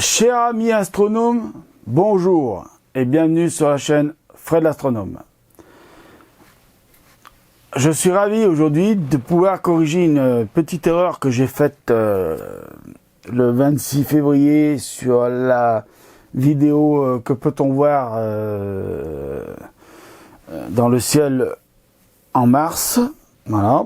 Chers amis astronomes, bonjour et bienvenue sur la chaîne Fred l'Astronome. Je suis ravi aujourd'hui de pouvoir corriger une petite erreur que j'ai faite le 26 février sur la vidéo que peut-on voir dans le ciel en mars. Voilà.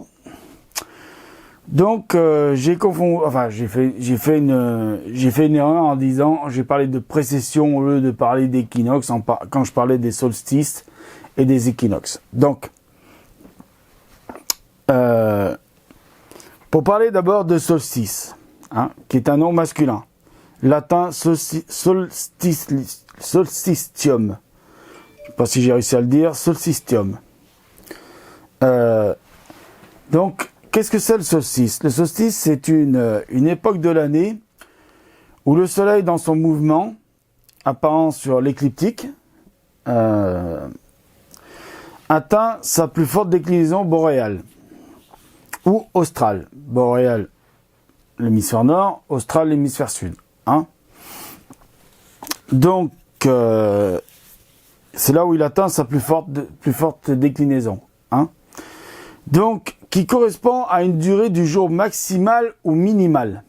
Donc j'ai fait une erreur en disant, j'ai parlé de précession au lieu de parler d'équinoxe quand je parlais des solstices et des équinoxes. Donc pour parler d'abord de solstice, qui est un nom masculin, latin solstitium. Je ne sais pas si j'ai réussi à le dire, solstitium. Donc qu'est-ce que c'est le solstice? Le solstice, c'est une époque de l'année où le soleil, dans son mouvement apparent sur l'écliptique, atteint sa plus forte déclinaison boréale ou australe. Boréale, l'hémisphère nord, austral, l'hémisphère sud. Donc, c'est là où il atteint sa plus forte déclinaison. Donc, qui correspond à une durée du jour maximale ou minimale,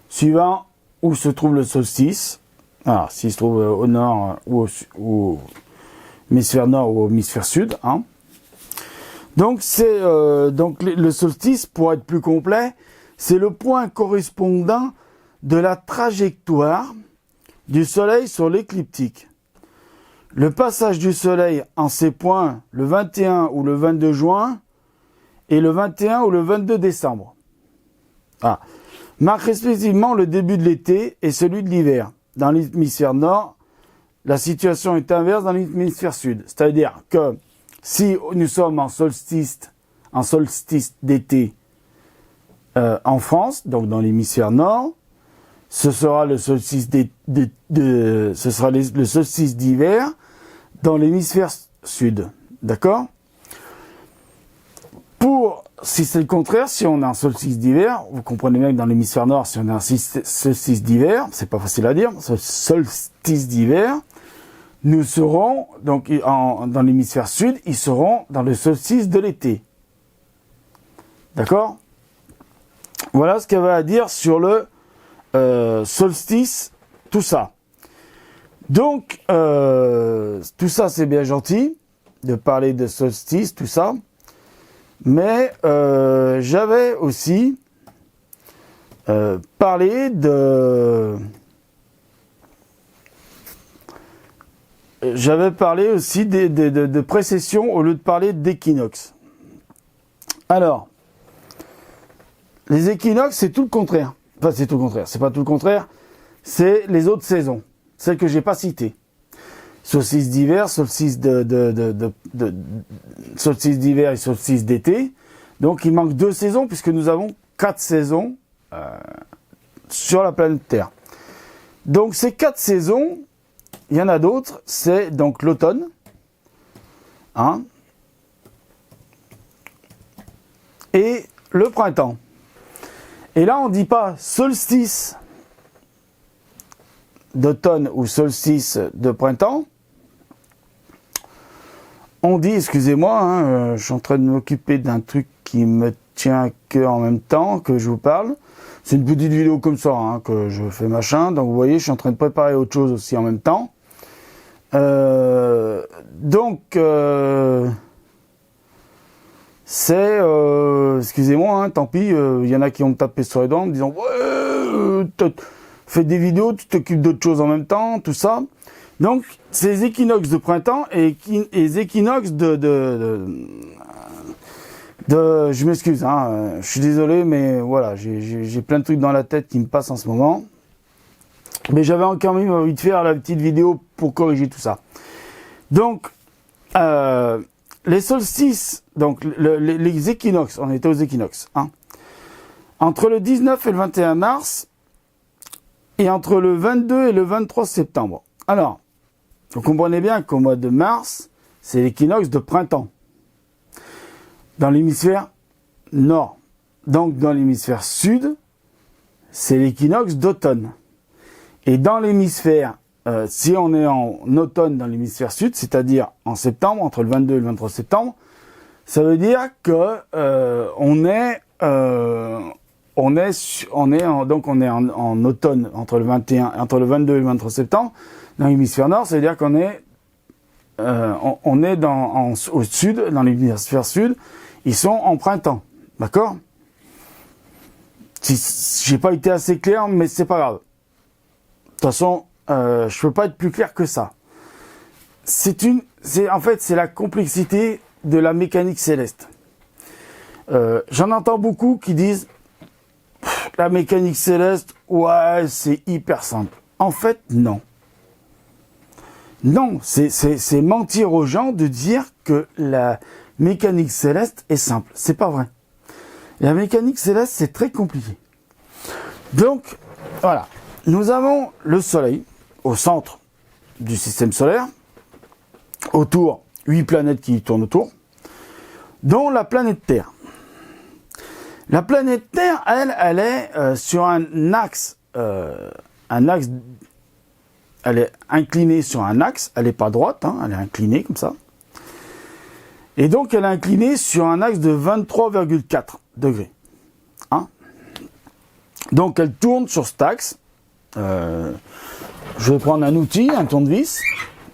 suivant où se trouve le solstice. Alors, s'il se trouve au nord ou au hémisphère nord ou au hémisphère sud. Donc, le solstice, pour être plus complet, c'est le point correspondant de la trajectoire du soleil sur l'écliptique. Le passage du soleil en ces points le 21 ou le 22 juin et le 21 ou le 22 décembre. Marque respectivement le début de l'été et celui de l'hiver. Dans l'hémisphère nord, la situation est inverse dans l'hémisphère sud. C'est-à-dire que si nous sommes en solstice d'été en France, donc dans l'hémisphère nord, ce sera le solstice le solstice d'hiver dans l'hémisphère sud. D'accord? Si c'est le contraire, si on a un solstice d'hiver, vous comprenez bien que dans l'hémisphère nord, si on a un solstice d'hiver, c'est pas facile à dire, solstice d'hiver, nous serons, donc dans l'hémisphère sud, ils seront dans le solstice de l'été. D'accord? Voilà ce qu'il y avait à dire sur le solstice, tout ça. Donc, tout ça c'est bien gentil, de parler de solstice, tout ça. Mais j'avais aussi parlé de... J'avais parlé aussi de précession au lieu de parler d'équinoxe. Alors, les équinoxes, c'est tout le contraire. Enfin, c'est tout le contraire. C'est pas tout le contraire. C'est les autres saisons. Celles que j'ai pas citées. Solstice d'hiver, solstice solstice d'hiver et solstice d'été. Donc, il manque 2 saisons puisque nous avons 4 saisons sur la planète Terre. Donc, ces 4 saisons, il y en a d'autres. C'est donc l'automne. Et le printemps. Et là, on ne dit pas solstice d'automne ou solstice de printemps. On dit, excusez-moi, je suis en train de m'occuper d'un truc qui me tient à cœur en même temps que je vous parle. C'est une petite vidéo comme ça, que je fais machin. Donc vous voyez, je suis en train de préparer autre chose aussi en même temps. Excusez-moi, tant pis, il y en a qui vont me taper sur les doigts en me disant ouais, fais des vidéos, tu t'occupes d'autres choses en même temps, tout ça. Donc, c'est les équinoxes de printemps et les équinoxes je m'excuse, je suis désolé, mais voilà, j'ai plein de trucs dans la tête qui me passent en ce moment. Mais j'avais quand même envie de faire la petite vidéo pour corriger tout ça. Donc, les solstices, donc les équinoxes, on était aux équinoxes, entre le 19 et le 21 mars, et entre le 22 et le 23 septembre. Alors, vous comprenez bien qu'au mois de mars, c'est l'équinoxe de printemps. Dans l'hémisphère nord. Donc, dans l'hémisphère sud, c'est l'équinoxe d'automne. Et dans l'hémisphère, si on est en automne dans l'hémisphère sud, c'est-à-dire en septembre, entre le 22 et le 23 septembre, ça veut dire que on est en automne entre le 22 et le 23 septembre dans l'hémisphère nord. Ça veut dire qu'on est au sud, dans l'hémisphère sud, ils sont en printemps, d'accord? J'ai pas été assez clair, mais c'est pas grave. De toute façon, je peux pas être plus clair que ça. En fait, c'est la complexité de la mécanique céleste. J'en entends beaucoup qui disent la mécanique céleste, ouais, c'est hyper simple. En fait, non. Non, c'est mentir aux gens de dire que la mécanique céleste est simple. C'est pas vrai. La mécanique céleste, c'est très compliqué. Donc, voilà. Nous avons le Soleil au centre du système solaire, autour, 8 planètes qui tournent autour, dont la planète Terre. La planète Terre, elle est sur un axe, elle est inclinée sur un axe, elle n'est pas droite, hein, elle est inclinée comme ça. Et donc, elle est inclinée sur un axe de 23,4 degrés. Hein. Donc, elle tourne sur cet axe. Je vais prendre un outil, un tournevis.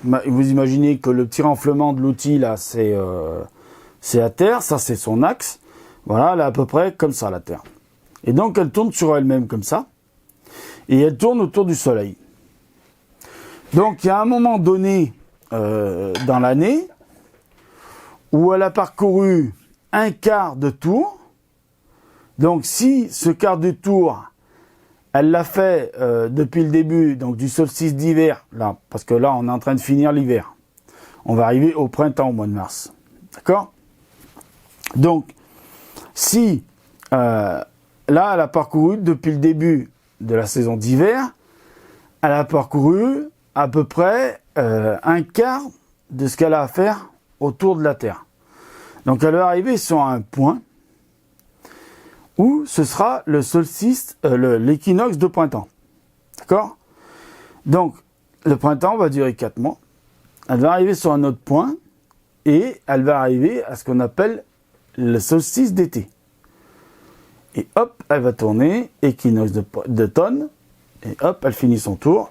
Vous imaginez que le petit renflement de l'outil, là, c'est la Terre. Ça, c'est son axe. Voilà, elle est à peu près comme ça, la Terre. Et donc, elle tourne sur elle-même comme ça. Et elle tourne autour du Soleil. Donc, il y a un moment donné dans l'année où elle a parcouru un quart de tour. Donc, si ce quart de tour, elle l'a fait depuis le début, donc du solstice d'hiver, là, parce que là, on est en train de finir l'hiver. On va arriver au printemps, au mois de mars. D'accord? Donc, si là, elle a parcouru depuis le début de la saison d'hiver, elle a parcouru à peu près un quart de ce qu'elle a à faire autour de la Terre. Donc elle va arriver sur un point où ce sera le solstice, l'équinoxe de printemps. D'accord? Donc le printemps va durer 4 mois. Elle va arriver sur un autre point et elle va arriver à ce qu'on appelle le solstice d'été. Et hop, elle va tourner, équinoxe d'automne, et hop, elle finit son tour,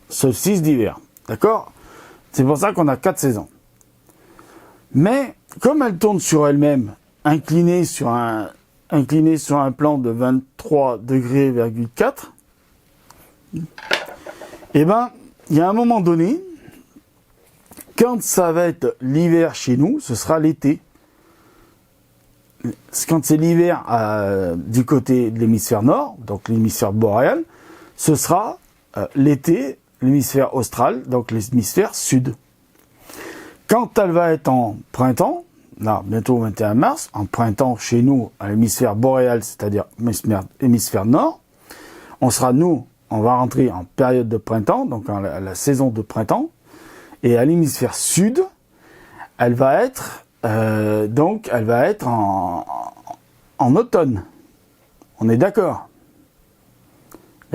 solstice d'hiver. D'accord? C'est pour ça qu'on a 4 saisons. Mais, comme elle tourne sur elle-même, inclinée sur un plan de 23 degrés, eh ben, il y a un moment donné, quand ça va être l'hiver chez nous, ce sera l'été. Quand c'est l'hiver du côté de l'hémisphère nord, donc l'hémisphère boréal, ce sera l'été, l'hémisphère austral, donc l'hémisphère sud. Quand elle va être en printemps, là, bientôt au 21 mars, en printemps chez nous, à l'hémisphère boréal, c'est-à-dire hémisphère nord, on va rentrer en période de printemps, donc la saison de printemps, et à l'hémisphère sud, elle va être en automne. On est d'accord?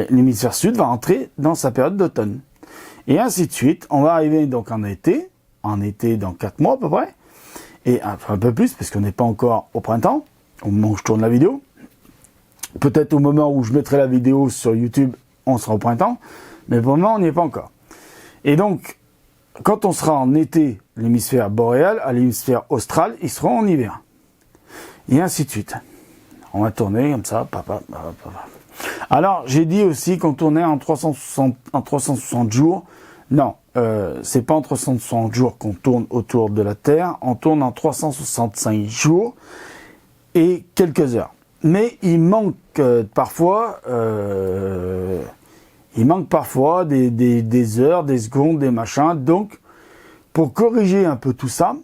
L'hémisphère sud va entrer dans sa période d'automne. Et ainsi de suite, on va arriver donc en été dans 4 mois à peu près, et un peu plus, parce qu'on n'est pas encore au printemps, au moment où je tourne la vidéo. Peut-être au moment où je mettrai la vidéo sur YouTube, on sera au printemps, mais pour le moment, on n'y est pas encore. Et donc, quand on sera en été, l'hémisphère boréal, à l'hémisphère austral, ils seront en hiver. Et ainsi de suite. On va tourner comme ça, papa. Alors, j'ai dit aussi qu'on tournait en 360 jours. Non, c'est pas en 360 jours qu'on tourne autour de la Terre. On tourne en 365 jours et quelques heures. Mais il manque parfois des heures, des secondes, des machins. Donc, pour corriger un peu tout ça,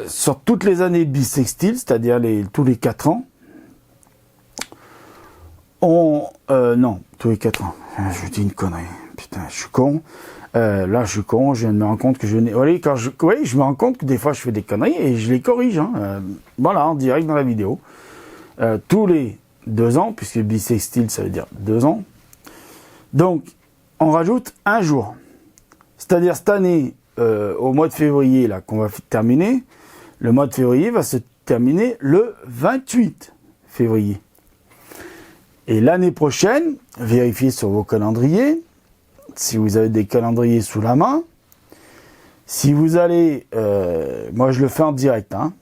sur toutes les années bissextiles, c'est-à-dire tous les 4 ans, non, tous les 4 ans, je vous dis une connerie, putain, je suis con, là je suis con, je viens de me rendre compte que je me rends compte que des fois je fais des conneries et je les corrige, voilà, en direct dans la vidéo. Tous les 2 ans, puisque bissextile, ça veut dire 2 ans. Donc, on rajoute un jour. C'est-à-dire, cette année, au mois de février, là, qu'on va terminer, le mois de février va se terminer le 28 février. Et l'année prochaine, vérifiez sur vos calendriers, si vous avez des calendriers sous la main. Si vous allez... moi, je le fais en direct, hein.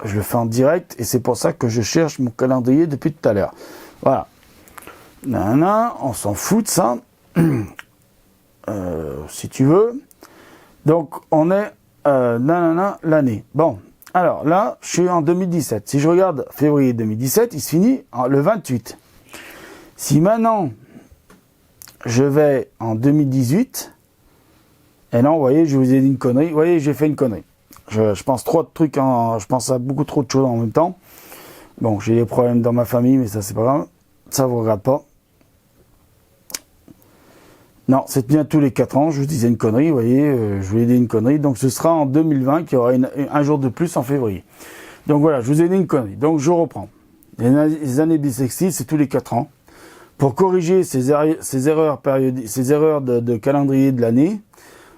Je le fais en direct et c'est pour ça que je cherche mon calendrier depuis tout à l'heure. Voilà. Nanana, on s'en fout de ça. Si tu veux. Donc, on est l'année. Bon, alors là, je suis en 2017. Si je regarde février 2017, il se finit le 28. Si maintenant, je vais en 2018, et là, vous voyez, je vous ai dit une connerie. Vous voyez, j'ai fait une connerie. Je pense trop de trucs, je pense à beaucoup trop de choses en même temps. Bon, j'ai des problèmes dans ma famille, mais ça, c'est pas grave. Ça, vous regarde pas. Non, c'est bien tous les 4 ans, je vous disais une connerie, vous voyez, je vous ai dit une connerie. Donc, ce sera en 2020 qu'il y aura un jour de plus en février. Donc, voilà, je vous ai dit une connerie. Donc, je reprends. Les années bissextiles, c'est tous les 4 ans. Pour corriger ces erreurs de calendrier de l'année,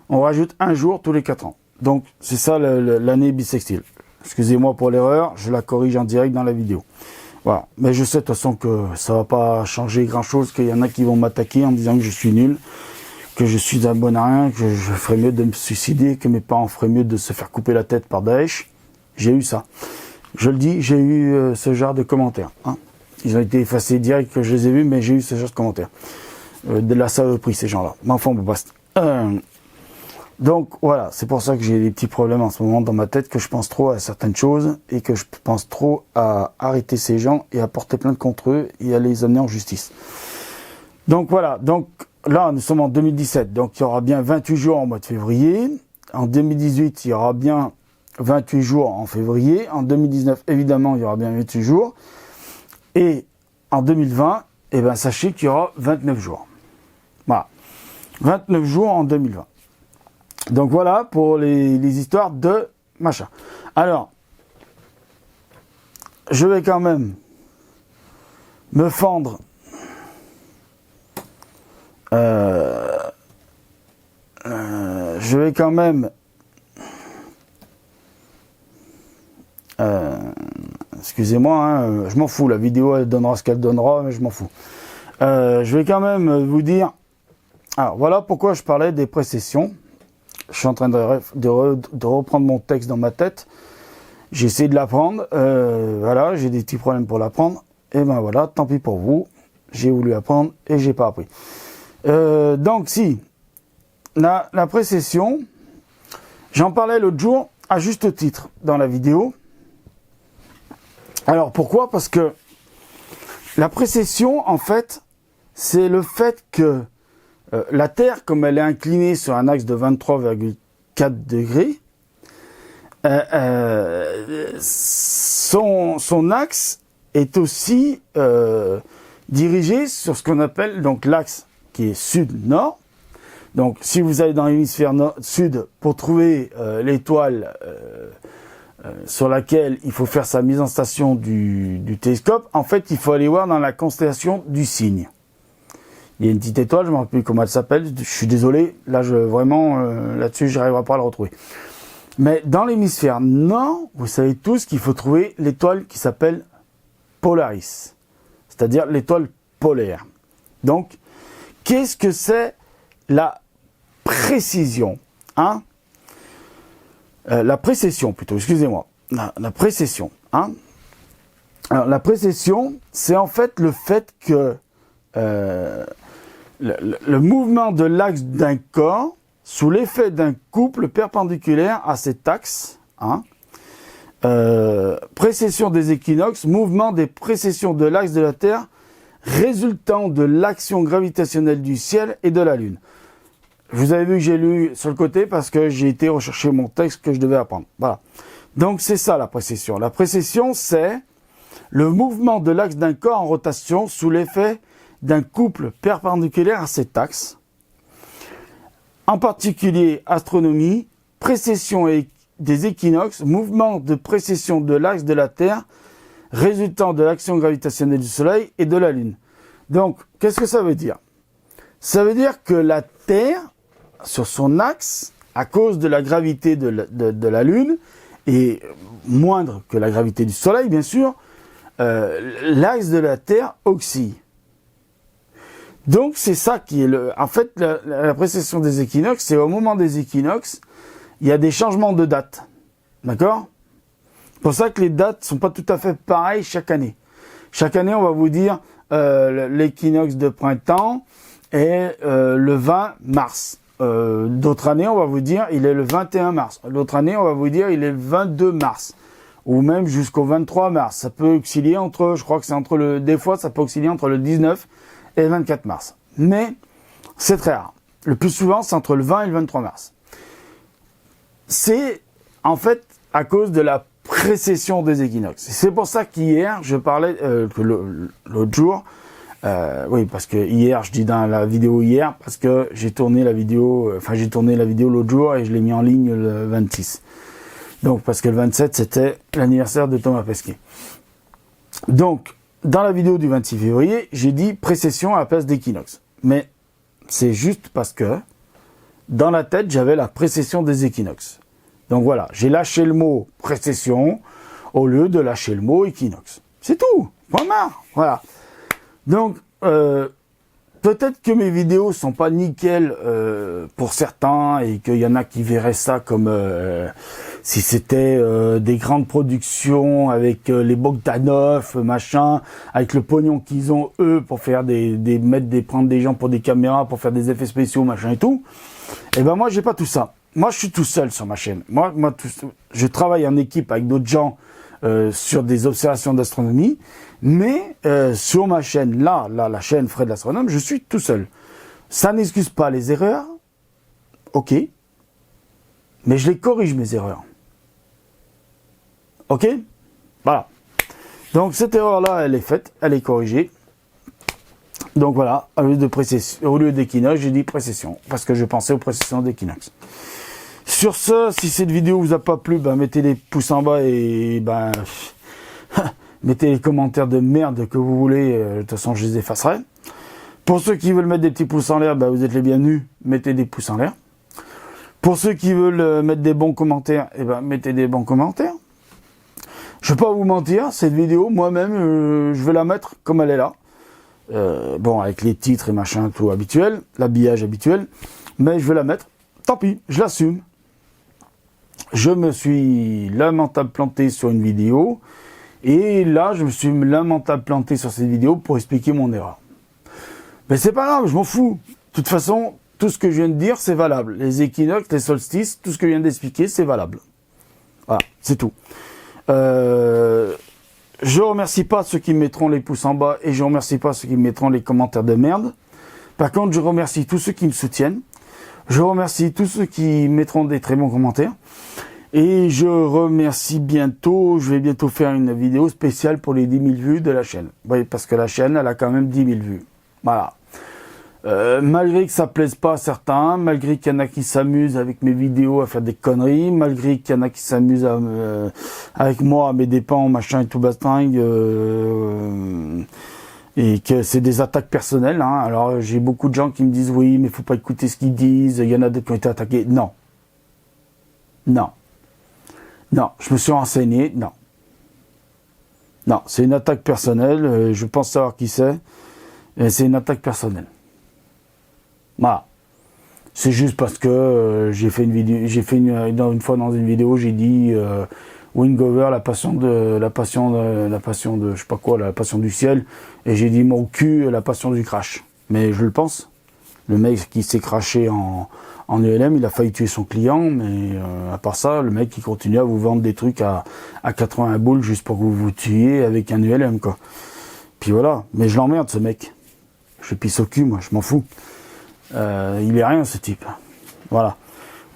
on rajoute un jour tous les 4 ans. Donc, c'est ça l'année bissextile. Excusez-moi pour l'erreur, je la corrige en direct dans la vidéo. Voilà. Mais je sais de toute façon que ça va pas changer grand-chose, qu'il y en a qui vont m'attaquer en me disant que je suis nul, que je suis un bon à rien, que je ferais mieux de me suicider, que mes parents feraient mieux de se faire couper la tête par Daesh. J'ai eu ça. Je le dis, j'ai eu ce genre de commentaires. Hein. Ils ont été effacés direct que je les ai vus, mais j'ai eu ce genre de commentaires. De la saloperie, ces gens-là. Mais enfin, bon, basta. Donc voilà, c'est pour ça que j'ai des petits problèmes en ce moment dans ma tête, que je pense trop à certaines choses et que je pense trop à arrêter ces gens et à porter plainte contre eux et à les amener en justice. Donc voilà, donc là nous sommes en 2017, donc il y aura bien 28 jours en mois de février. En 2018, il y aura bien 28 jours en février. En 2019, évidemment, il y aura bien 28 jours. Et en 2020, eh ben, sachez qu'il y aura 29 jours. Voilà, 29 jours en 2020. Donc voilà pour les histoires de machin. Alors, je vais quand même me fendre je vais quand même excusez-moi, hein, je m'en fous, la vidéo elle donnera ce qu'elle donnera, mais je m'en fous. Je vais quand même vous dire, alors voilà pourquoi je parlais des précessions. Je suis en train de reprendre mon texte dans ma tête. J'ai essayé de l'apprendre. Voilà, j'ai des petits problèmes pour l'apprendre. Et ben voilà, tant pis pour vous. J'ai voulu apprendre et j'ai pas appris. Donc si, la précession, j'en parlais l'autre jour à juste titre dans la vidéo. Alors pourquoi? Parce que la précession, en fait, c'est le fait que la Terre, comme elle est inclinée sur un axe de 23,4 degrés, son axe est aussi dirigé sur ce qu'on appelle donc l'axe qui est sud-nord. Donc si vous allez dans l'hémisphère sud pour trouver l'étoile sur laquelle il faut faire sa mise en station du télescope, en fait il faut aller voir dans la constellation du Cygne. Il y a une petite étoile, je ne me rappelle plus comment elle s'appelle, je suis désolé, là là-dessus je n'arriverai pas à la retrouver. Mais dans l'hémisphère nord, vous savez tous qu'il faut trouver l'étoile qui s'appelle Polaris, c'est-à-dire l'étoile polaire. Donc, qu'est-ce que c'est la précision, hein? La précession plutôt, excusez-moi, la précession, hein? Alors, la précession, c'est en fait le fait que le mouvement de l'axe d'un corps sous l'effet d'un couple perpendiculaire à cet axe, hein, précession des équinoxes, mouvement des précessions de l'axe de la Terre résultant de l'action gravitationnelle du ciel et de la Lune. Vous avez vu que j'ai lu sur le côté parce que j'ai été rechercher mon texte que je devais apprendre. Voilà. Donc c'est ça la précession. La précession, c'est le mouvement de l'axe d'un corps en rotation sous l'effet d'un couple perpendiculaire à cet axe. En particulier, astronomie, précession des équinoxes, mouvement de précession de l'axe de la Terre résultant de l'action gravitationnelle du Soleil et de la Lune. Donc, qu'est-ce que ça veut dire? Ça veut dire que la Terre, sur son axe, à cause de la gravité de la Lune, est moindre que la gravité du Soleil, bien sûr, l'axe de la Terre oscille. Donc, c'est ça qui est en fait, la précession des équinoxes, c'est au moment des équinoxes, il y a des changements de date. D'accord? C'est pour ça que les dates sont pas tout à fait pareilles chaque année. Chaque année, on va vous dire l'équinoxe de printemps est le 20 mars. D'autres années, on va vous dire il est le 21 mars. L'autre année, on va vous dire il est le 22 mars. Ou même jusqu'au 23 mars. Ça peut osciller entre, je crois que c'est entre des fois, ça peut osciller entre le 19 et le 24 mars. Mais c'est très rare. Le plus souvent, c'est entre le 20 et le 23 mars. C'est en fait à cause de la précession des équinoxes. C'est pour ça qu'hier, je parlais, l'autre jour, oui, parce que hier, je dis dans la vidéo hier, parce que j'ai tourné la vidéo l'autre jour et je l'ai mis en ligne le 26. Donc, parce que le 27, c'était l'anniversaire de Thomas Pesquet. Donc, dans la vidéo du 26 février, j'ai dit précession à la place d'équinoxe. Mais c'est juste parce que dans la tête, j'avais la précession des équinoxes. Donc voilà, j'ai lâché le mot précession au lieu de lâcher le mot équinoxe. C'est tout, point barre. Voilà. Donc, peut-être que mes vidéos sont pas nickel pour certains et qu'il y en a qui verraient ça comme si c'était des grandes productions avec les Bogdanov, machin, avec le pognon qu'ils ont eux pour faire prendre des gens pour des caméras, pour faire des effets spéciaux, machin et tout. Et ben moi j'ai pas tout ça. Moi je suis tout seul sur ma chaîne. Je travaille en équipe avec d'autres gens sur des observations d'astronomie, mais sur ma chaîne, la chaîne Fred l'astronome, je suis tout seul. Ça n'excuse pas les erreurs, ok, mais je les corrige mes erreurs. Ok? Voilà. Donc cette erreur-là, elle est faite, elle est corrigée. Donc voilà, au lieu d'équinoxe, j'ai dit précession, parce que je pensais aux précessions d'équinoxe. Sur ce, si cette vidéo vous a pas plu, mettez des pouces en bas et mettez les commentaires de merde que vous voulez, de toute façon je les effacerai. Pour ceux qui veulent mettre des petits pouces en l'air, vous êtes les bienvenus, mettez des pouces en l'air. Pour ceux qui veulent mettre des bons commentaires, mettez des bons commentaires. Je vais pas vous mentir, cette vidéo, moi-même, je vais la mettre comme elle est là. Avec les titres et machin, tout habituel, l'habillage habituel, mais je vais la mettre. Tant pis, je l'assume. Je me suis lamentable planté sur une vidéo, et là, je me suis lamentable planté sur cette vidéo pour expliquer mon erreur. Mais c'est pas grave, je m'en fous. De toute façon, tout ce que je viens de dire, c'est valable. Les équinoxes, les solstices, tout ce que je viens d'expliquer, c'est valable. Voilà, c'est tout. Je remercie pas ceux qui mettront les pouces en bas et je remercie pas ceux qui mettront les commentaires de merde. Par contre, je remercie tous ceux qui me soutiennent. Je remercie tous ceux qui mettront des très bons commentaires. Et je remercie je vais bientôt faire une vidéo spéciale pour les 10 000 vues de la chaîne. Oui, parce que la chaîne, elle a quand même 10 000 vues. Voilà. Malgré que ça plaise pas à certains, malgré qu'il y en a qui s'amusent avec mes vidéos à faire des conneries, malgré qu'il y en a qui s'amusent avec moi à mes dépens, machin et tout bastingue, et que c'est des attaques personnelles. Alors j'ai beaucoup de gens qui me disent oui, mais faut pas écouter ce qu'ils disent. Il y en a d'autres qui ont été attaqués. Non, je me suis renseigné. Non, c'est une attaque personnelle. Je pense savoir qui c'est. C'est une attaque personnelle. Voilà. C'est juste parce que j'ai fait une vidéo, une fois dans une vidéo, j'ai dit Wingover, la passion de je sais pas quoi, la passion du ciel, et j'ai dit mon cul, la passion du crash. Mais je le pense. Le mec qui s'est crashé en ULM, il a failli tuer son client, mais à part ça, le mec il continue à vous vendre des trucs à 80 boules juste pour que vous vous tuiez avec un ULM, quoi. Puis voilà. Mais je l'emmerde, ce mec. Je pisse au cul, moi, je m'en fous. Il est rien, ce type. Voilà.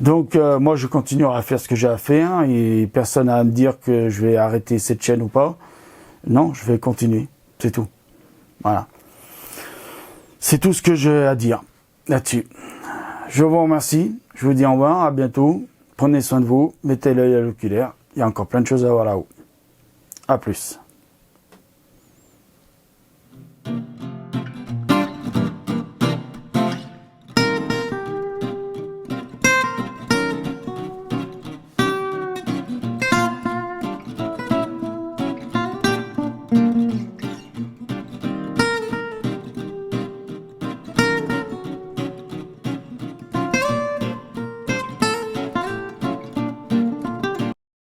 Donc, moi, je continuerai à faire ce que j'ai à faire, et personne n'a à me dire que je vais arrêter cette chaîne ou pas. Non, je vais continuer. C'est tout. Voilà. C'est tout ce que j'ai à dire là-dessus. Je vous remercie. Je vous dis au revoir. À bientôt. Prenez soin de vous. Mettez l'œil à l'oculaire. Il y a encore plein de choses à voir là-haut. À plus.